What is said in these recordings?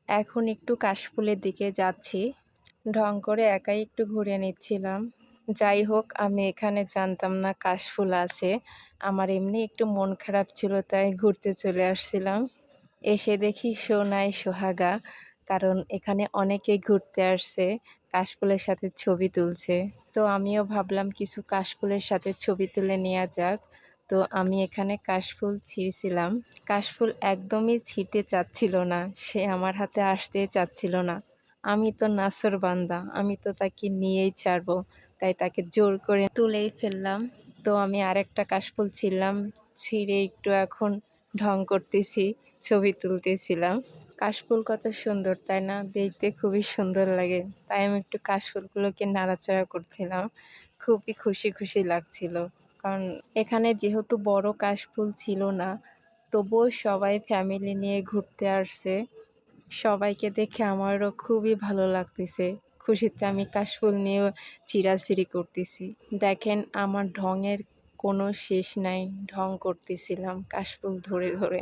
এখন একটু কাশফুলের দিকে যাচ্ছি। ঢং করে একাই একটু ঘুরে নিচ্ছিলাম। যাই হোক, আমি এখানে জানতাম না কাশফুল আছে। আমার এমনি একটু মন খারাপ ছিল তাই ঘুরতে চলে আসছিলাম। এসে দেখি সোনাই সোহাগা। কারণ এখানে অনেকেই ঘুরতে আসছে, কাশফুলের সাথে ছবি তুলছে। তো আমিও ভাবলাম কিছু কাশফুলের সাথে ছবি তুলে নেয়া যাক। তো আমি এখানে কাশফুল ছিঁড়ছিলাম। কাশফুল একদমই ছিঁড়তে চাচ্ছিল না। সে আমার হাতে আসতেই চাচ্ছিল না। আমি তো নাছোড়বান্দা, আমি তো তাকে নিয়েই ছাড়বো। তাই তাকে জোর করে তুলেই ফেললাম। তো আমি আরেকটা কাশফুল ছিঁড়লাম। ছিঁড়ে একটু এখন ঢং করতেছি, ছবি তুলতেছিলাম। কাশফুল কত সুন্দর, তাই না? দেখতে খুবই সুন্দর লাগে। তাই আমি একটু কাশফুলগুলোকে নাড়াচাড়া করছিলাম। খুবই খুশি, খুশি লাগছিল। কারণ এখানে যেহেতু বড় কাশফুল ছিল না, তবুও সবাই ফ্যামিলি নিয়ে ঘুরতে আসছে। সবাইকে দেখে আমারও খুবই ভালো লাগতেছে। খুশিতে আমি কাশফুল নিয়েও চিড়াচিড়ি করতেছি। দেখেন আমার ঢংয়ের কোনো শেষ নাই। ঢং করতেছিলাম কাশফুল ধরে, ধরে।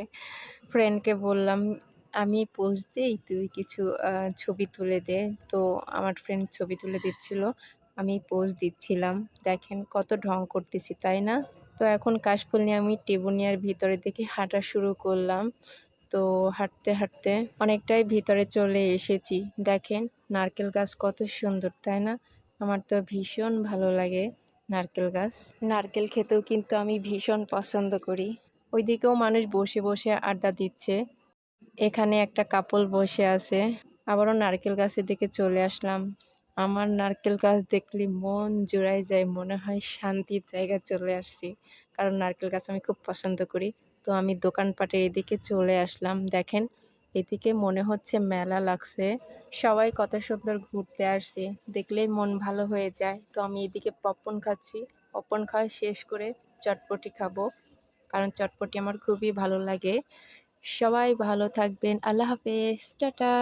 ফ্রেন্ডকে বললাম, "আমি পোজ দেই, তুই কিছু ছবি তুলে দে।" তো আমার ফ্রেন্ড ছবি তুলে দিচ্ছিল। আমি পোজ দিচ্ছিলাম। দেখেন কত ঢং করতেছি, তাই না? তো এখন কাশফুল নিয়ে আমি টেবুনিয়ার ভিতরের দিকে হাঁটা শুরু করলাম। তো হাঁটতে, হাঁটতে অনেকটাই ভিতরে চলে এসেছি। দেখেন নারকেল গাছ কত সুন্দর, তাই না? আমার তো ভীষণ ভালো লাগে নারকেল গাছ। নারকেল খেতেও কিন্তু আমি ভীষণ পছন্দ করি। ওইদিকেও মানুষ বসে, বসে আড্ডা দিচ্ছে। এখানে একটা কাপল বসে আছে। আবারও নারকেল গাছের দিকে চলে আসলাম। আমার নারকেল গাছ দেখলে মন জুড়ায় যায়। মনে হয় শান্তির জায়গায় চলে আসছি। কারণ নারকেল গাছ আমি খুব পছন্দ করি। তো আমি দোকানপাটের এদিকে চলে আসলাম। দেখেন এদিকে মনে হচ্ছে মেলা লাগছে। সবাই কত সুন্দর ঘুরতে আসছে। দেখলেই মন ভালো হয়ে যায়। তো আমি এদিকে পপকর্ন খাচ্ছি। পপকর্ন খাওয়া শেষ করে চটপটি খাবো। কারণ চটপটি আমার খুবই ভালো লাগে। সবাই ভালো থাকবেন। আল্লাহ হাফেজ। টাটা।